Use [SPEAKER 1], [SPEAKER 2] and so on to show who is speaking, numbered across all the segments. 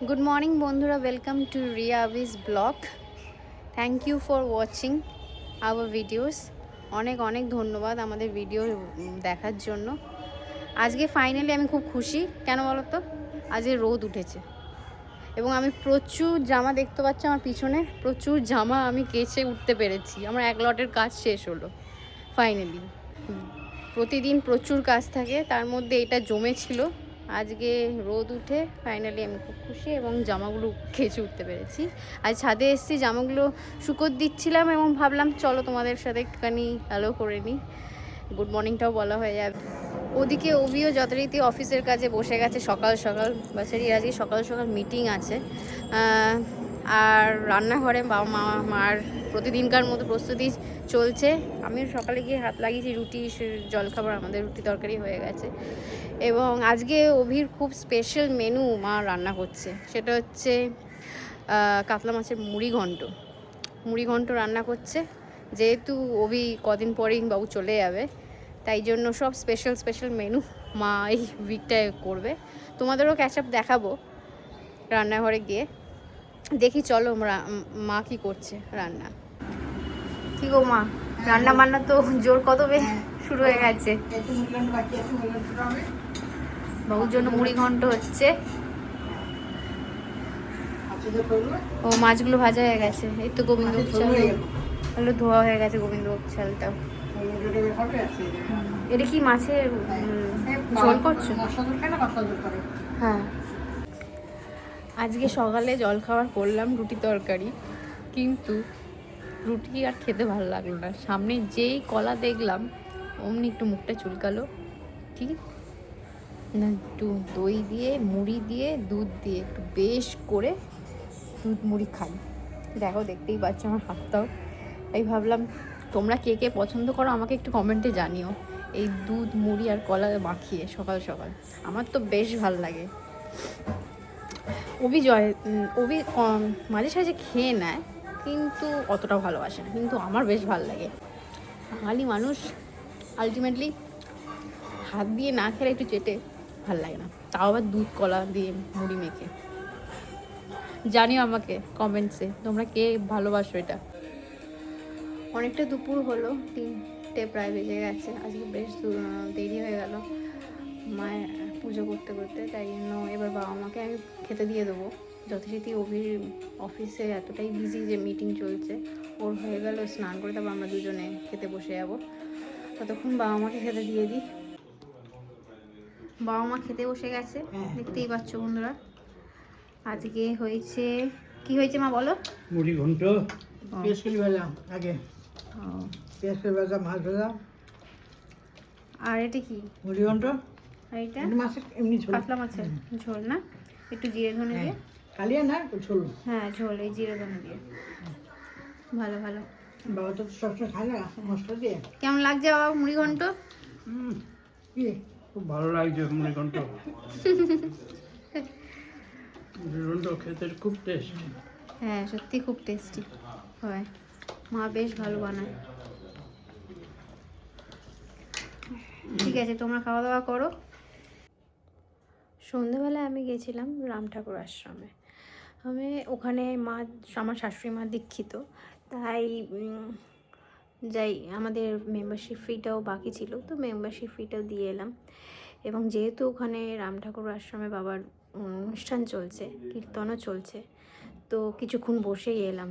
[SPEAKER 1] Good morning বন্ধুরা, welcome to Riya Abis blog. Thank you for watching our videos. অনেক অনেক ধন্যবাদ আমাদের ভিডিও দেখার জন্য। আজকে ফাইনালি আমি খুব খুশি। কেন বলো তো? আজকে রোদ উঠেছে এবং আমি প্রচুর জামা দেখতে পাচ্ছি আমার পিছনে, প্রচুর জামা আমি কেচে উঠতে পেরেছি। আমার এক লটের কাজ শেষ হলো ফাইনালি। প্রতিদিন প্রচুর কাজ থাকে, তার মধ্যে এটা জমেছিল। আজকে রোদ উঠে ফাইনালি আমি খুব খুশি এবং জামাগুলো কেচে উঠতে পেরেছি। আজ ছাদে এসেছি, জামাগুলো শুকোতে দিচ্ছিলাম এবং ভাবলাম চলো তোমাদের সাথে একটুখানি হ্যালো করে নিই, গুড মর্নিংটাও বলা হয়ে যাবে। ওদিকে অভিও যথারীতি অফিসের কাজে বসে গেছে সকাল সকাল। বাচ্চারির আজকে সকাল সকাল মিটিং আছে। আর রান্নাঘরে বাবা মার প্রতিদিনকার মতো প্রস্তুতি চলছে। আমিও সকালে গিয়ে হাত লাগিয়েছি, রুটি জলখাবার আমাদের রুটি তরকারি হয়ে গেছে। এবং আজকে অভির খুব স্পেশাল মেনু মা রান্না করছে, সেটা হচ্ছে কাতলা মাছের মুড়িঘণ্ট রান্না করছে। যেহেতু অভি কদিন পরেই বাবু চলে যাবে, তাই জন্য সব স্পেশাল মেনু মা এই উইকটায় করবে। তোমাদেরও ক্যাচ আপ দেখাবো রান্নাঘরে গিয়ে। দেখি চলো মা কি করছে রান্না। কি গো মা, রান্না বান্না তো জোর কদমে শুরু হয়ে গেছে। বাবুর জন্য মুড়িঘণ্ট হচ্ছে। ও মাছগুলো ভাজা হয়ে গেছে। এই তো গোবিন্দভোগ চাল ধোয়া হয়ে গেছে, গোবিন্দভোগ চালটা। এটা কি মাছের ঝোল করছো? হ্যাঁ, আজকে সকালে জলখাবার করলাম রুটি তরকারি, কিন্তু রুটি আর খেতে ভালো লাগলো না। সামনে যেই কলা দেখলাম অমনি একটু মুখটা চুলকালো। কি না, একটু দই দিয়ে, মুড়ি দিয়ে, দুধ দিয়ে একটু বেশ করে দুধ মুড়ি খাই। দেখো, দেখতেই পাচ্ছ আমার হাতটাও। তাই ভাবলাম তোমরা কে কে পছন্দ করো আমাকে একটু কমেন্টে জানিও, এই দুধ মুড়ি আর কলা মাখিয়ে সকাল সকাল। আমার তো বেশ ভাল লাগে। অভি মাঝে সাঝে খেয়ে নেয়, কিন্তু অতটা ভালোবাসে না, কিন্তু আমার বেশ ভাল লাগে। বাঙালি মানুষ আলটিমেটলি হাত দিয়ে না খেলে একটু চেটে ভাল লাগে না, তাও আবার দুধ কলা দিয়ে মুড়ি মেখে। জানিও আমাকে কমেন্টসে তোমরা কে ভালোবাসো এটা। অনেকটা দুপুর হলো, 3টে প্রায় বেজে গেছে। আজকে বেশ দেরি হয়ে গেল মায়ের পুজো করতে করতে, তাই জন্য এবার বাবা মাকে আমি খেতে দিয়ে দেবো। যথারীতি অভির অফিসে এতটাই বিজি যে মিটিং চলছে, ওর হয়ে গেল স্নান করে তারপর আমরা দুজনে খেতে বসে যাবো। ততক্ষণ বাবা মাকে খেতে দিয়ে দিই। বাবা মা খেতে বসে গেছে, দেখতেই পাচ্ছ বন্ধুরা। আজকে হয়েছে, কি হয়েছে মা বলো?
[SPEAKER 2] মুড়িঘণ্ট, পেঁয়াজ ভাজা আগে, পেঁয়াজ ভাজা, মাছ ভাজা।
[SPEAKER 1] আর এটা কি?
[SPEAKER 2] মুড়িঘণ্ট।
[SPEAKER 1] আর এটা
[SPEAKER 2] মাছের এমনি ঝোল,
[SPEAKER 1] কাতলা মাছের ঝোল না? একটু জিরে ধনে দিয়ে।
[SPEAKER 2] কালিয়া না ঝোল।
[SPEAKER 1] হ্যাঁ, ঝোল, এই জিরে ধনে দিয়ে। ভালো ভালো।
[SPEAKER 2] বাবা তো সবসময় খায় না মশলা দিয়ে।
[SPEAKER 1] কেমন লাগছে বাবা মুড়িঘণ্ট?
[SPEAKER 2] কি খুব ভালো লাগছে মুড়িঘণ্ট। মুড়িঘণ্ট খেতে খুব টেস্ট।
[SPEAKER 1] হ্যাঁ, সত্যি খুব টেস্টি হয়, মা বেশ ভালো বানায়। ঠিক আছে, তোমরা খাওয়া দাওয়া করো। সন্ধেবেলায় আমি গেছিলাম রাম ঠাকুর আশ্রমে। আমি ওখানে আমার শাশুড়ি মা দীক্ষিত, তাই যাই, আমাদের মেম্বারশিপ ফিটাও বাকি ছিল, তো মেম্বারশিপ ফিটাও দিয়ে এলাম। এবং যেহেতু ওখানে রাম ঠাকুর আশ্রমে বাবার অনুষ্ঠান চলছে, কীর্তনও চলছে, তো কিছুক্ষণ বসেই এলাম।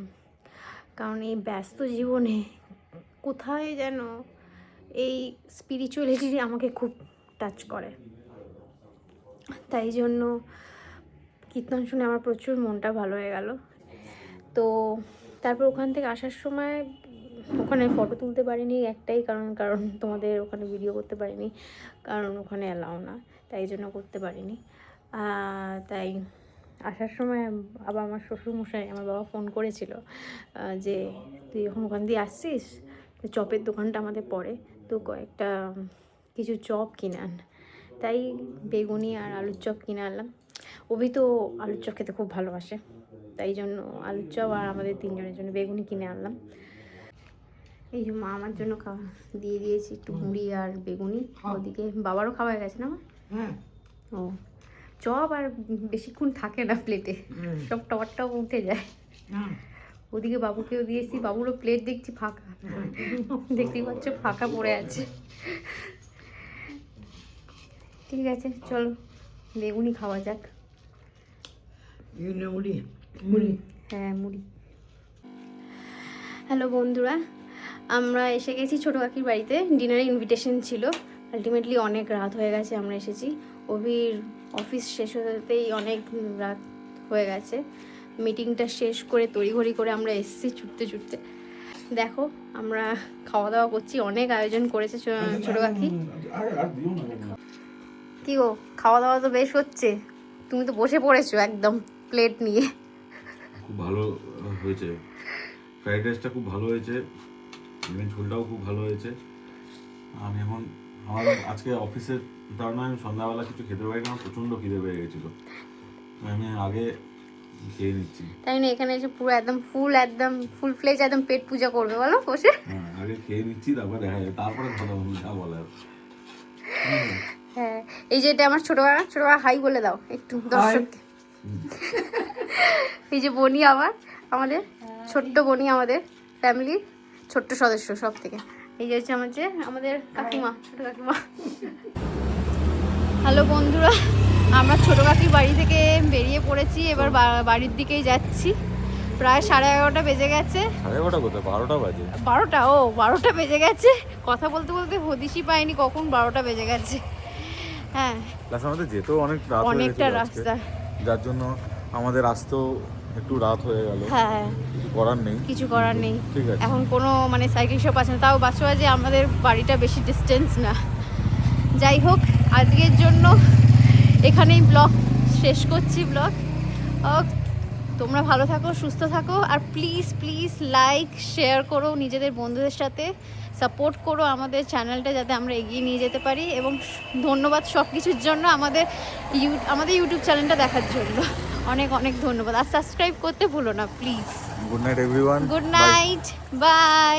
[SPEAKER 1] কারণ এই ব্যস্ত জীবনে কোথায় যেন এই স্পিরিচুয়ালিটি আমাকে খুব টাচ করে, তাই জন্য কীর্তন শুনে আমার প্রচুর মনটা ভালো হয়ে গেল। তো তারপর ওখান থেকে আসার সময় ওখানে ফটো তুলতে পারিনি, একটাই কারণ তোমাদের ওখানে ভিডিও করতে পারিনি, কারণ ওখানে অ্যালাউ না, তাই জন্য করতে পারিনি। তাই আসার সময় আবার আমার শ্বশুরমশাই, আমার বাবা ফোন করেছিল যে তুই যখন ওখান দিয়ে আসছিস, চপের দোকানটা আমাদের পড়ে, তো কয়েকটা কিছু চপ কিনে আন। তাই বেগুনি আর আলুর চপ কিনে আনলাম। অভি তো আলুর চপ খেতে খুব ভালোবাসে, তাই জন্য আলুর চপ আর আমাদের তিনজনের জন্য বেগুনি কিনে আনলাম। এই যে মা আমার জন্য দিয়ে দিয়েছি একটু মুড়ি আর বেগুনি। ওদিকে বাবারও খাওয়া গেছে না?
[SPEAKER 2] হ্যাঁ।
[SPEAKER 1] ও, চপ আর বেশিক্ষণ থাকে না প্লেটে, সব টপ উঠে যায়। ওদিকে বাবুকেও দিয়েছি, বাবুরও প্লেট দেখছি ফাঁকা, দেখতেই পাচ্ছ ফাঁকা পড়ে আছে। ঠিক আছে চলো বেগুনি খাওয়া যাক।
[SPEAKER 2] মুড়ি মুড়ি
[SPEAKER 1] হ্যাঁ মুড়ি। হ্যালো বন্ধুরা, আমরা এসে গেছি ছোটো কাকির বাড়িতে, ডিনারে ইনভিটেশন ছিল। আলটিমেটলি অনেক রাত হয়ে গেছে, আমরা এসেছি। অভির অফিস শেষ হতেই অনেক রাত হয়ে গেছে। মিটিংটা শেষ করে তড়িঘড়ি করে আমরা এসেছি ছুটতে ছুটতে। দেখো আমরা খাওয়া দাওয়া করছি, অনেক আয়োজন করেছে ছোটো কাকি। কি গো, খাওয়া দাওয়া তো বেশ হচ্ছে, তুমি তো বসে পড়েছো একদম প্লেট নিয়ে।
[SPEAKER 3] খুব ভালো হয়েছে, ফ্রাইড রাইসটা খুব ভালো হয়েছে, ইভেন ঝোলটাও খুব ভালো হয়েছে। আমি এখন আমার আজকে অফিসের কারণে আমি সন্ধ্যাবেলা কিছু খেতে পারি না, আমার প্রচণ্ড খিদে পেয়ে গেছিলো, আমি আগে খেয়ে নিচ্ছি।
[SPEAKER 1] তাই না, এখানে এসে পুরো একদম ফুল ফ্লেজ একদম পেট পূজা করবে বলো বসে।
[SPEAKER 3] হ্যাঁ আগে খেয়ে নিচ্ছি, তারপর দেখা যায়, তারপরে কথা বলবো যা বলার।
[SPEAKER 1] হ্যাঁ এই যে এটা আমার ছোটবেলা হাই বলে দাও একটু দর্শককে। এই যে বনি আমাদের ছোট্ট বনি, আমাদের ফ্যামিলির ছোট্ট সদস্য সব থেকে। এই যে হচ্ছে আমাদের কাকিমা, ছোট কাকিমা। হ্যালো বন্ধুরা, আমরা ছোট কাকির বাড়ি থেকে বেরিয়ে পড়েছি, এবার বাড়ির দিকেই যাচ্ছি। প্রায় 11:30 বেজে গেছে।
[SPEAKER 3] 11:30 কোথায়, 12টা বাজে।
[SPEAKER 1] 12টা বেজে গেছে, কথা বলতে বলতে হদিশই পাইনি কখন 12টা বেজে গেছে। হ্যাঁ
[SPEAKER 3] প্লাস আমাদের যেতেও
[SPEAKER 1] অনেকটা রাস্তা,
[SPEAKER 3] যার জন্য আমাদের আসতেও একটু রাত হয়ে গেল।
[SPEAKER 1] হ্যাঁ
[SPEAKER 3] কিছু করার নেই। ঠিক আছে,
[SPEAKER 1] এখন কোনো মানে সাইকেল শপ আছে না, তাও বাঁচোয়া যে আমাদের বাড়িটা বেশি ডিস্টেন্স না। যাই হোক, আজকের জন্য এখানেই ব্লগ শেষ করছি। তোমরা ভালো থাকো, সুস্থ থাকো, আর প্লিজ লাইক শেয়ার করো নিজেদের বন্ধুদের সাথে, সাপোর্ট করো আমাদের চ্যানেলটা যাতে আমরা এগিয়ে নিয়ে যেতে পারি। এবং ধন্যবাদ সব কিছুর জন্য, আমাদের ইউটিউব চ্যানেলটা দেখার জন্য অনেক ধন্যবাদ। আর সাবস্ক্রাইব করতে ভুলো না please.
[SPEAKER 3] Good night everyone,
[SPEAKER 1] good night, by.